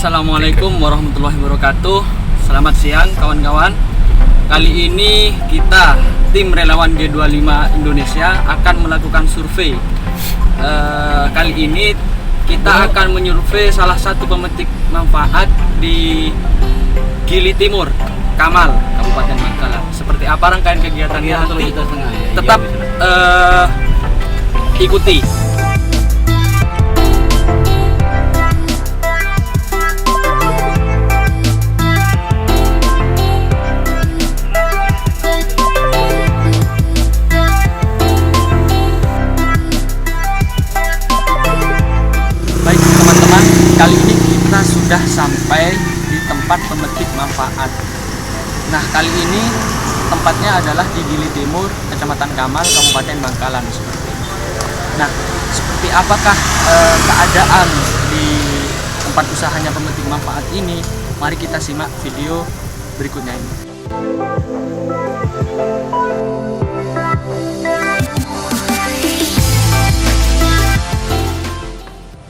Assalamualaikum warahmatullahi wabarakatuh. Selamat siang kawan-kawan. Kali ini kita tim relawan G25 Indonesia akan melakukan survei. Kali ini kita akan menyurvei salah satu pemetik manfaat di Gili Timur, Kamal, Kabupaten Bangkalan. Seperti apa rangkaian kegiatannya nanti? Tetap ikuti. Baik teman-teman, kali ini kita sudah sampai di tempat pemetik manfaat. Nah, kali ini tempatnya adalah di Gili Timur, Kecamatan Kamal, Kabupaten Bangkalan seperti ini. Nah, seperti apakah keadaan di tempat usahanya pemetik manfaat ini? Mari kita simak video berikutnya ini.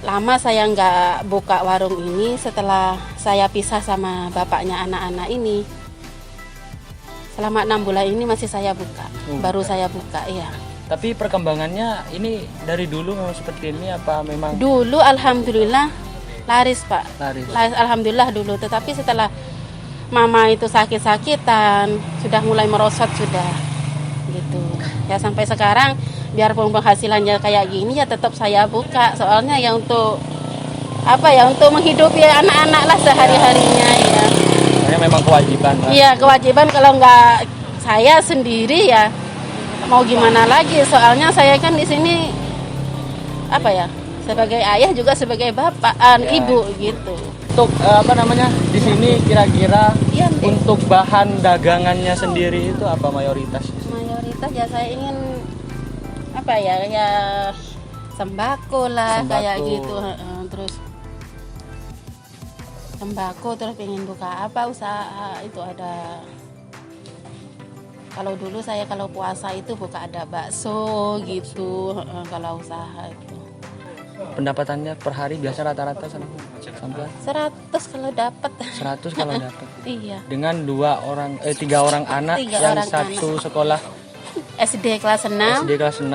Lama saya nggak buka warung ini setelah saya pisah sama bapaknya anak-anak ini. Selama 6 bulan ini masih saya buka, baru saya buka ya. Tapi perkembangannya ini dari dulu memang seperti ini apa memang? Dulu alhamdulillah laris Pak, Laris. Alhamdulillah dulu. Tetapi setelah mama itu sakit-sakitan, sudah mulai merosot sudah, gitu. Ya sampai sekarang biarpun penghasilannya kayak gini ya tetap saya buka. Soalnya ya untuk apa ya, untuk menghidupi anak-anak lah sehari-harinya ya. Ini memang kewajiban. Iya kewajiban, kalau nggak saya sendiri ya mau gimana lagi. Soalnya saya kan di sini apa ya, sebagai ayah juga sebagai bapak, ibu gitu. Untuk di sini kira-kira Iya, untuk bahan dagangannya sendiri itu apa mayoritas? Mayoritas ya saya ingin apa ya, ya sembako lah, kayak gitu. Terus sembako, terus pengen buka apa usaha itu ada. Kalau dulu saya kalau puasa itu buka ada bakso gitu, kalau usaha itu. Pendapatannya per hari biasa rata-rata sampai 100 kalau dapat. 100 kalau dapat. Iya. Dengan 3 orang anak 3 yang orang satu sekolah SD kelas 6, SD kelas 6,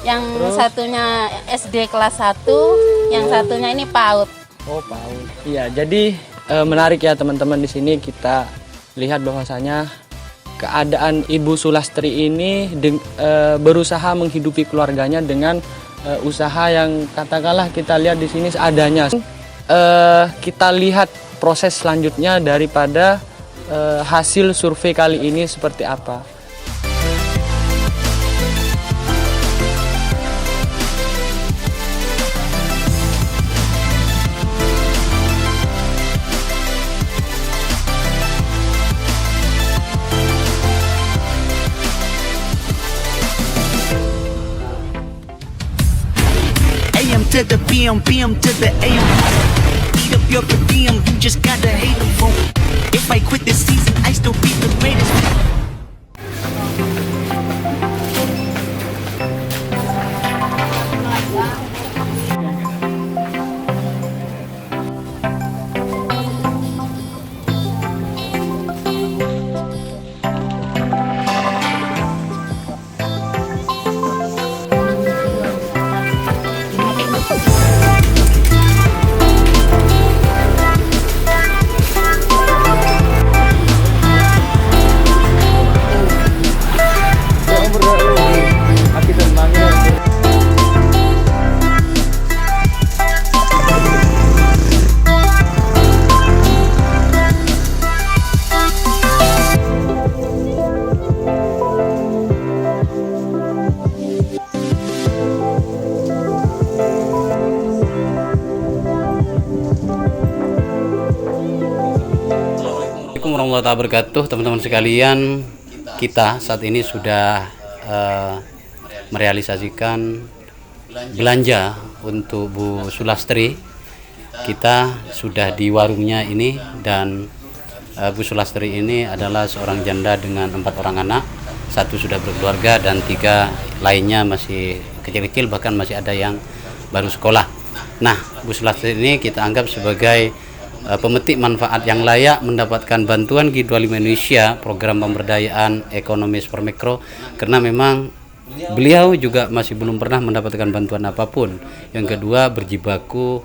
yang terus? satunya SD kelas 1, yang satunya ini PAUD. Oh, PAUD. Iya, jadi menarik ya teman-teman, di sini kita lihat bahwasanya keadaan Ibu Sulastri ini berusaha menghidupi keluarganya dengan usaha yang katakanlah kita lihat di sini seadanya. Kita lihat proses selanjutnya daripada hasil survei kali ini seperti apa. To the PM, PM to the AM. Eat up your per diem, you just gotta hate them for. If I quit this season, I still be the greatest. Assalamualaikum warahmatullahi wabarakatuh, teman-teman sekalian. Kita saat ini sudah merealisasikan belanja untuk Bu Sulastri. Kita sudah di warungnya ini, dan Bu Sulastri ini adalah seorang janda dengan 4 orang anak. 1 sudah berkeluarga dan 3 lainnya masih kecil-kecil, bahkan masih ada yang baru sekolah. Nah, Bu Sulastri ini kita anggap sebagai pemetik manfaat yang layak mendapatkan bantuan G25 Indonesia program pemberdayaan ekonomi super mikro, karena memang beliau juga masih belum pernah mendapatkan bantuan apapun. Yang kedua, berjibaku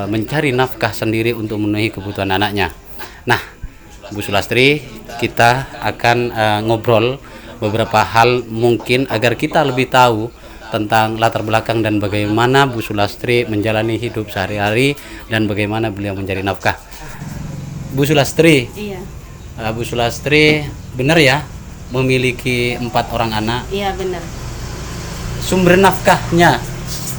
mencari nafkah sendiri untuk memenuhi kebutuhan anaknya. Nah, Bu Sulastri, kita akan ngobrol beberapa hal mungkin agar kita lebih tahu tentang latar belakang dan bagaimana Bu Sulastri menjalani hidup sehari-hari dan bagaimana beliau mencari nafkah. Bu Sulastri, Iya. Bu Sulastri benar ya memiliki 4 orang anak. Iya benar. Sumber nafkahnya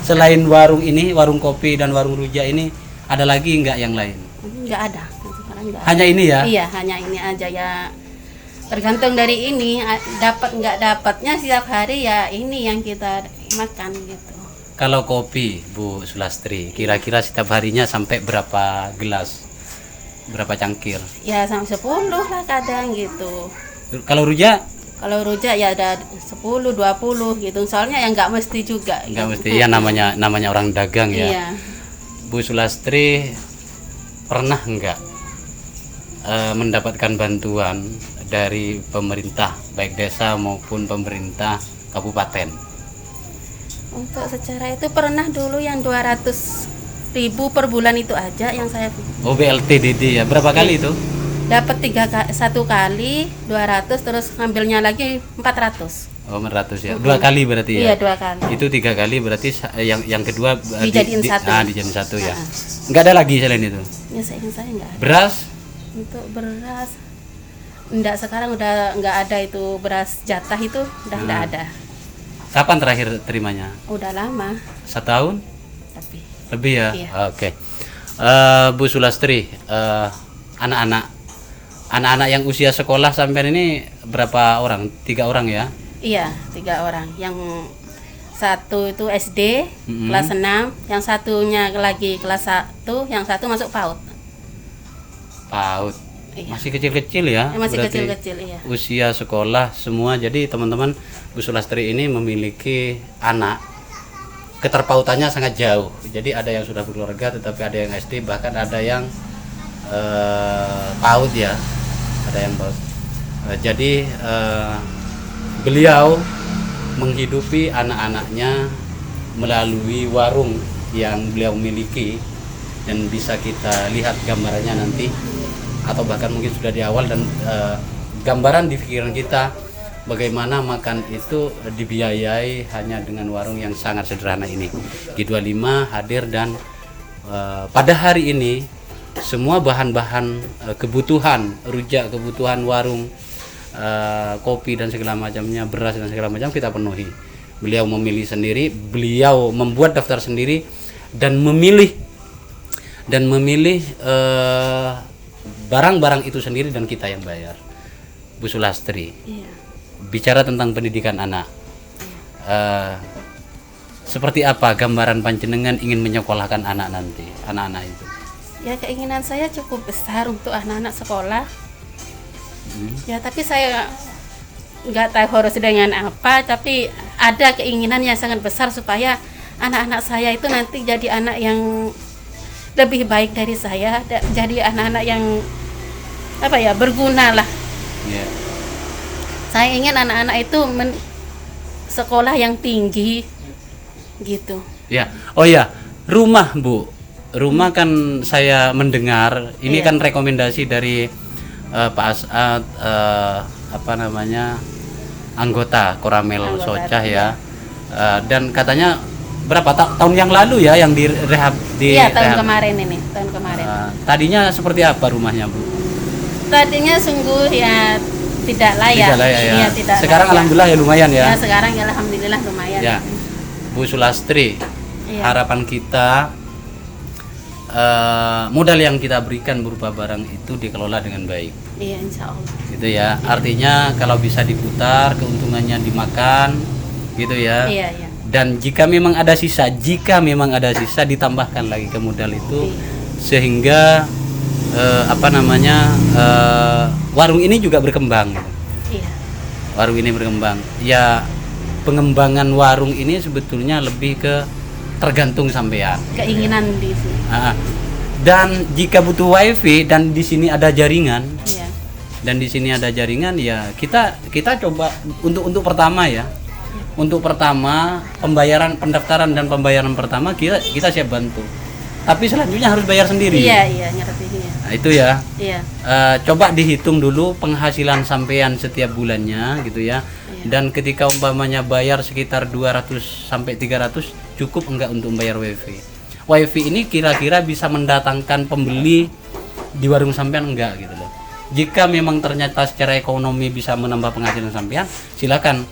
selain warung ini, warung kopi dan warung rujak ini, ada lagi enggak yang lain? Nggak ada. Sekarang nggak ada. Hanya ini ya? Iya, hanya ini aja ya. Tergantung dari ini, dapat nggak dapatnya setiap hari ya ini yang kita makan gitu. Kalau kopi, Bu Sulastri, kira-kira setiap harinya sampai berapa gelas? Berapa cangkir? Ya sampai 10 lah kadang gitu. Kalau rujak? Kalau rujak ya ada 10, 20 gitu. Soalnya yang nggak mesti juga. Enggak gitu. mesti, ya namanya orang dagang ya. Iya. Bu Sulastri pernah enggak mendapatkan bantuan dari pemerintah baik desa maupun pemerintah kabupaten? Untuk secara itu pernah dulu yang 200.000 per bulan itu aja yang saya Oh, BLT-DD ya. Berapa kali itu? dapat 1 kali 200, terus ngambilnya lagi 400. Oh, 400 ya. 2 kali berarti ya. Iya 2 kali. Itu 3 kali berarti yang kedua Dijadiin satu. dijadiin satu ya. Enggak ada lagi selain itu. Ya saya nggak ada. Beras? Untuk beras enggak, sekarang udah nggak ada itu beras jatah itu udah nggak ada. Kapan terakhir terimanya? Udah lama 1 tahun? tapi Lebih ya? Iya. Oke. Bu Sulastri, anak-anak yang usia sekolah sampai ini berapa orang? 3 orang ya? iya 3 orang. Yang satu itu SD kelas 6, yang satunya lagi kelas 1, yang satu masuk PAUD. PAUD. Iya. Masih kecil-kecil ya? Masih Berarti kecil-kecil iya. usia sekolah semua. Jadi teman-teman, Bu Sulastri ini memiliki anak, keterpautannya sangat jauh. Jadi ada yang sudah berkeluarga tetapi ada yang SD, bahkan ada yang PAUD ya, ada yang PAUD. Jadi beliau menghidupi anak-anaknya melalui warung yang beliau miliki, dan bisa kita lihat gambarannya nanti, atau bahkan mungkin sudah di awal, dan gambaran di pikiran kita bagaimana makan itu dibiayai hanya dengan warung yang sangat sederhana ini. G25 hadir dan pada hari ini semua bahan-bahan kebutuhan rujak, kebutuhan warung, kopi dan segala macamnya, beras dan segala macam kita penuhi. Beliau memilih sendiri, beliau membuat daftar sendiri dan memilih barang-barang itu sendiri, dan kita yang bayar. Bu Sulastri, Iya. bicara tentang pendidikan anak, seperti apa gambaran panjenengan ingin menyekolahkan anak nanti, anak-anak itu? Ya keinginan saya cukup besar untuk anak-anak sekolah. Ya tapi saya nggak tahu harus dengan apa, tapi ada keinginan yang sangat besar supaya anak-anak saya itu nanti jadi anak yang lebih baik dari saya, jadi anak-anak yang berguna lah. Yeah. Saya ingin anak-anak itu sekolah yang tinggi gitu. Ya, oh ya, rumah Bu, rumah kan saya mendengar ini Iya. kan rekomendasi dari Pak As'ad, anggota Koramel Anggota, Socah ya, dan katanya berapa tahun yang lalu ya yang direhab di Iya tahun rehab. kemarin ini, tahun kemarin. Tadinya seperti apa rumahnya Bu? Tadinya sungguh ya tidak layak. Tidak layak ya. Iya, tidak Sekarang layak. alhamdulillah ya lumayan ya. Ya sekarang ya alhamdulillah lumayan. Ya, Bu Sulastri, Iya. harapan kita modal yang kita berikan berupa barang itu dikelola dengan baik, Iya insya Allah. gitu ya. Artinya kalau bisa diputar, keuntungannya dimakan, gitu ya. Iya iya. Dan jika memang ada sisa, ditambahkan lagi ke modal itu, sehingga warung ini juga berkembang. Iya. Warung ini berkembang. Ya, pengembangan warung ini sebetulnya lebih ke tergantung sampean. Keinginan di sini. Dan jika butuh wifi dan di sini ada jaringan, Iya. Ya kita coba untuk pertama ya. Untuk pertama pendaftaran dan pembayaran pertama kita siap bantu. Tapi selanjutnya harus bayar sendiri. Iya, ngerti. Iya. Nah, itu ya. Iya. Coba dihitung dulu penghasilan sampean setiap bulannya gitu ya. Dan ketika umpamanya bayar sekitar 200 sampai 300 cukup enggak untuk membayar wifi? Wifi ini kira-kira bisa mendatangkan pembeli di warung sampean enggak gitu loh. Jika memang ternyata secara ekonomi bisa menambah penghasilan sampean, silakan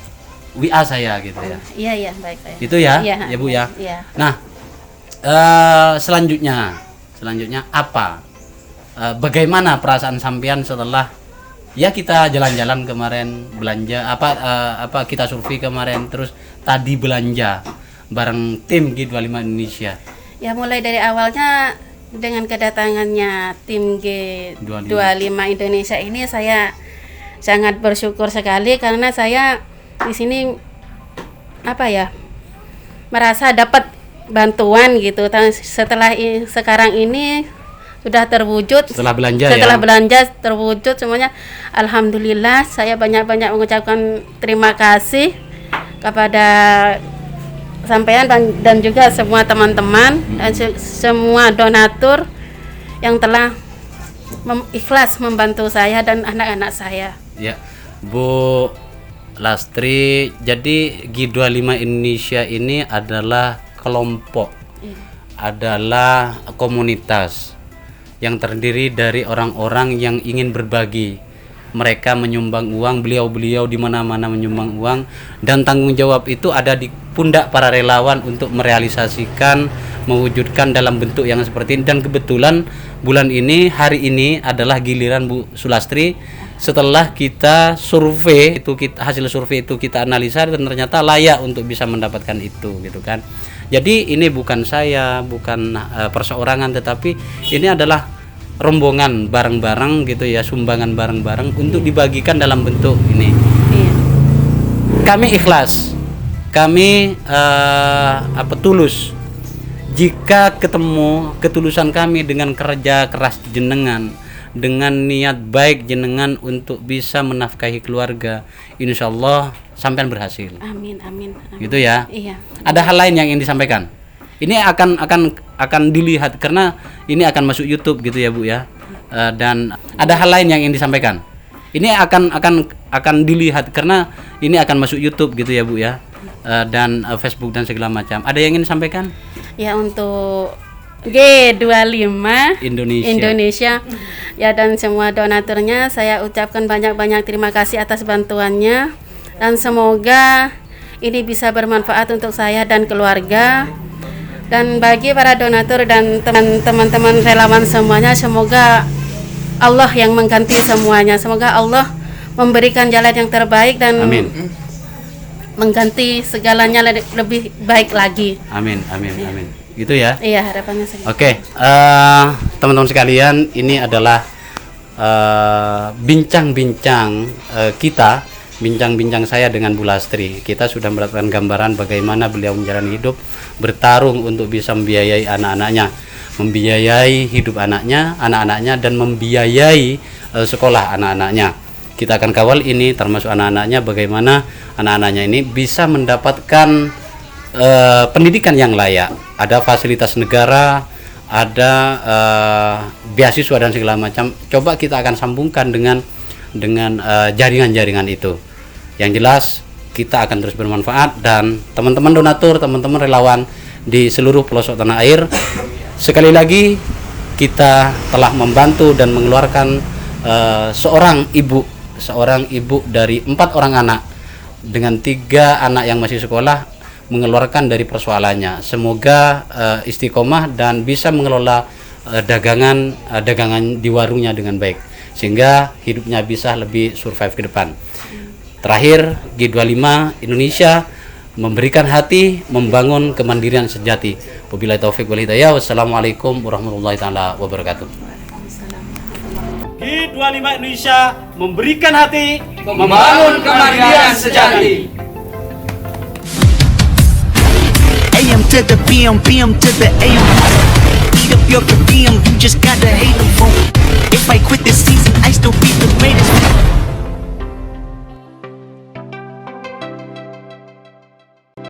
WA saya gitu ya. Iya, baik. Itu ya, Iya. ya Bu ya. Iya. Nah, selanjutnya apa? Bagaimana perasaan sampean setelah ya kita jalan-jalan kemarin belanja apa kita survei kemarin, terus tadi belanja bareng tim G25 Indonesia. Ya mulai dari awalnya dengan kedatangannya tim G25 Indonesia ini saya sangat bersyukur sekali karena saya di sini merasa dapat bantuan gitu. Setelah sekarang ini sudah terwujud. Setelah belanja terwujud semuanya. Alhamdulillah, saya banyak-banyak mengucapkan terima kasih kepada sampean dan juga semua teman-teman dan semua donatur yang telah ikhlas membantu saya dan anak-anak saya. Ya, Bu Lastri, jadi G25 Indonesia ini adalah kelompok, adalah komunitas yang terdiri dari orang-orang yang ingin berbagi. Mereka menyumbang uang, beliau-beliau di mana-mana menyumbang uang, dan tanggung jawab itu ada di pundak para relawan untuk merealisasikan, mewujudkan dalam bentuk yang seperti ini. Dan kebetulan bulan ini, hari ini adalah giliran Bu Sulastri. Setelah kita survei itu, hasil survei itu kita analisa dan ternyata layak untuk bisa mendapatkan itu gitu kan. Jadi ini bukan saya, bukan perseorangan, tetapi ini adalah rombongan bareng-bareng gitu ya, sumbangan bareng-bareng untuk dibagikan dalam bentuk ini. Iya. Kami ikhlas, kami tulus. Jika ketemu ketulusan kami dengan kerja keras jenengan, dengan niat baik jenengan untuk bisa menafkahi keluarga, insya Allah sampean berhasil. Amin. Gitu ya. Iya. Ada hal lain yang ingin disampaikan? Ini akan dilihat karena ini akan masuk YouTube gitu ya Bu ya. Dan ada hal lain yang ingin disampaikan. Ini akan dilihat karena ini akan masuk YouTube gitu ya Bu ya. Dan Facebook dan segala macam. Ada yang ingin disampaikan? Ya, untuk G25 Indonesia ya, dan semua donaturnya saya ucapkan banyak-banyak terima kasih atas bantuannya, dan semoga ini bisa bermanfaat untuk saya dan keluarga. Dan bagi para donatur dan teman-teman relawan semuanya, semoga Allah yang mengganti semuanya. Semoga Allah memberikan jalan yang terbaik dan Amin. Mengganti segalanya lebih baik lagi. Amin. Gitu ya. Iya, harapannya segitu. Oke, teman-teman sekalian, ini adalah bincang-bincang bincang-bincang saya dengan Bu Lastri. Kita sudah mendapatkan gambaran bagaimana beliau menjalani hidup, bertarung untuk bisa membiayai anak-anaknya, membiayai hidup anak-anaknya dan membiayai sekolah anak-anaknya. Kita akan kawal ini, termasuk anak-anaknya, bagaimana anak-anaknya ini bisa mendapatkan pendidikan yang layak. Ada fasilitas negara, ada beasiswa dan segala macam. Coba kita akan sambungkan dengan jaringan-jaringan itu. Yang jelas kita akan terus bermanfaat, dan teman-teman donatur, teman-teman relawan di seluruh pelosok tanah air, sekali lagi kita telah membantu dan mengeluarkan seorang ibu dari 4 orang anak dengan 3 anak yang masih sekolah, mengeluarkan dari persoalannya. Semoga istiqomah dan bisa mengelola dagangan di warungnya dengan baik, sehingga hidupnya bisa lebih survive ke depan. Terakhir, G25 Indonesia memberikan hati, membangun kemandirian sejati. Wabillahi taufik wal hidayah. Wassalamualaikum warahmatullahi taala wabarakatuh. G25 Indonesia memberikan hati, Membangun kemandirian sejati. AM to the PM, PM to the AM.